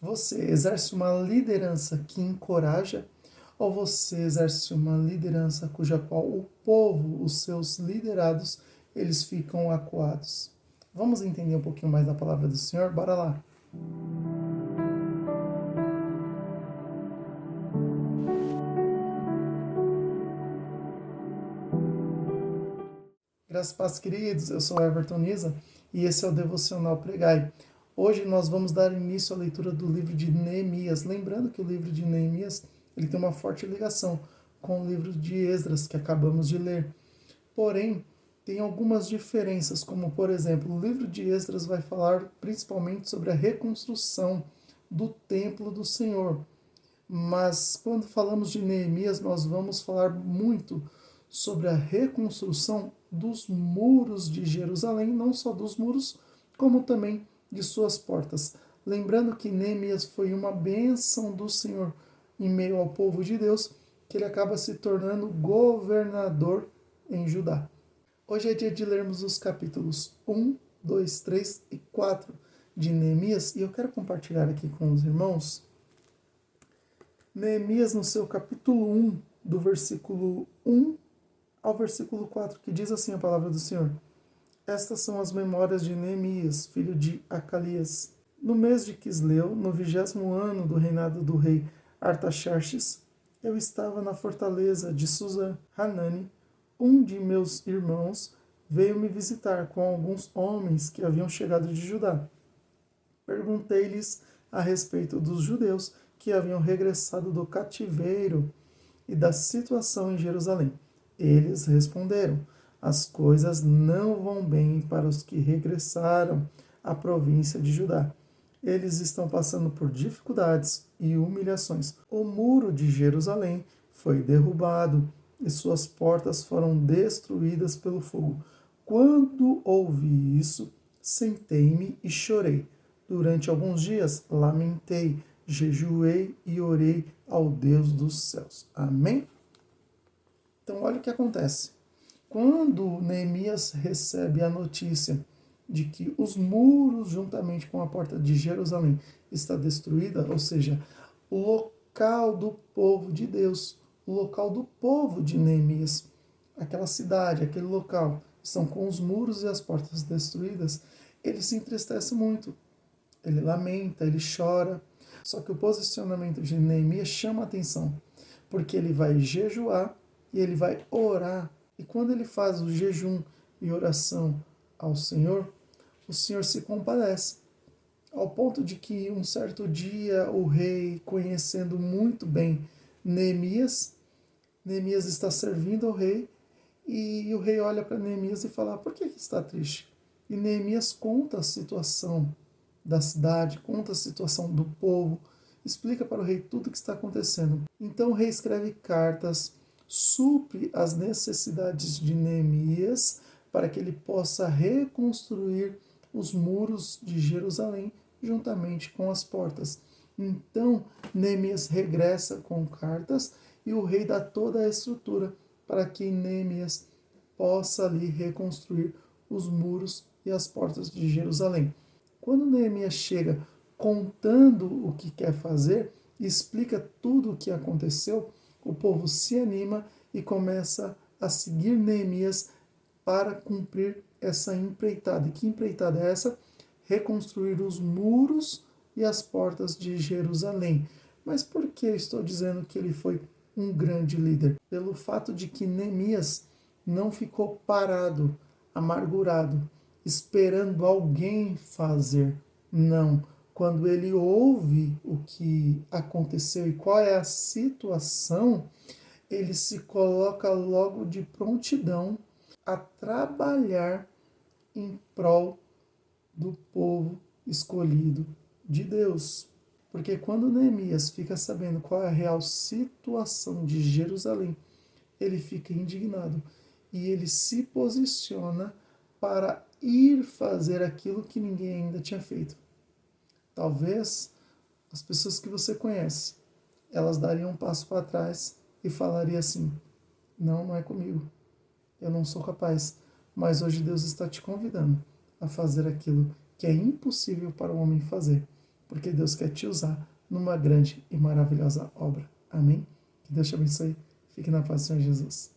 Você exerce uma liderança que encoraja ou você exerce uma liderança cuja qual o povo, os seus liderados, eles ficam acuados? Vamos entender um pouquinho mais da palavra do Senhor? Bora lá. Graças a paz, queridos. Eu sou Everton Nisa e esse é o Devocional Pregai. Hoje nós vamos dar início à leitura do livro de Neemias. Lembrando que o livro de Neemias ele tem uma forte ligação com o livro de Esdras que acabamos de ler. Porém, tem algumas diferenças, como por exemplo, o livro de Esdras vai falar principalmente sobre a reconstrução do templo do Senhor. Mas quando falamos de Neemias, nós vamos falar muito sobre a reconstrução dos muros de Jerusalém, não só dos muros, como também de suas portas. Lembrando que Neemias foi uma bênção do Senhor em meio ao povo de Deus, que ele acaba se tornando governador em Judá. Hoje é dia de lermos os capítulos 1, 2, 3 e 4 de Neemias e eu quero compartilhar aqui com os irmãos Neemias no seu capítulo 1, do versículo 1 ao versículo 4, que diz assim a palavra do Senhor. Estas são as memórias de Neemias, filho de Acalias. No mês de Quisleu, no 20º ano do reinado do rei Artaxerxes, eu estava na fortaleza de Susa Hanani. Um de meus irmãos veio me visitar com alguns homens que haviam chegado de Judá. Perguntei-lhes a respeito dos judeus que haviam regressado do cativeiro e da situação em Jerusalém. Eles responderam: as coisas não vão bem para os que regressaram à província de Judá. Eles estão passando por dificuldades e humilhações. O muro de Jerusalém foi derrubado e suas portas foram destruídas pelo fogo. Quando ouvi isso, sentei-me e chorei. Durante alguns dias lamentei, jejuei e orei ao Deus dos céus. Amém? Então, olha o que acontece. Quando Neemias recebe a notícia de que os muros, juntamente com a porta de Jerusalém, está destruída, ou seja, o local do povo de Deus, o local do povo de Neemias, aquela cidade, aquele local, estão com os muros e as portas destruídas, ele se entristece muito, ele lamenta, ele chora. Só que o posicionamento de Neemias chama a atenção, porque ele vai jejuar e ele vai orar. E quando ele faz o jejum e oração ao Senhor, o Senhor se compadece. Ao ponto de que um certo dia o rei, conhecendo muito bem Neemias, Neemias está servindo ao rei e o rei olha para Neemias e fala: por que está triste? E Neemias conta a situação da cidade, conta a situação do povo, explica para o rei tudo o que está acontecendo. Então o rei escreve cartas, supre as necessidades de Neemias para que ele possa reconstruir os muros de Jerusalém juntamente com as portas. Então Neemias regressa com cartas e o rei dá toda a estrutura para que Neemias possa ali reconstruir os muros e as portas de Jerusalém. Quando Neemias chega contando o que quer fazer e explica tudo o que aconteceu, o povo se anima e começa a seguir Neemias para cumprir essa empreitada. E que empreitada é essa? Reconstruir os muros e as portas de Jerusalém. Mas por que eu estou dizendo que ele foi um grande líder? Pelo fato de que Neemias não ficou parado, amargurado, esperando alguém fazer. Não. Quando ele ouve o que aconteceu e qual é a situação, ele se coloca logo de prontidão a trabalhar em prol do povo escolhido de Deus. Porque quando Neemias fica sabendo qual é a real situação de Jerusalém, ele fica indignado e ele se posiciona para ir fazer aquilo que ninguém ainda tinha feito. Talvez as pessoas que você conhece, elas dariam um passo para trás e falariam assim: não, não é comigo, eu não sou capaz. Mas hoje Deus está te convidando a fazer aquilo que é impossível para o homem fazer, porque Deus quer te usar numa grande e maravilhosa obra. Amém? Que Deus te abençoe. Fique na paz do Senhor Jesus.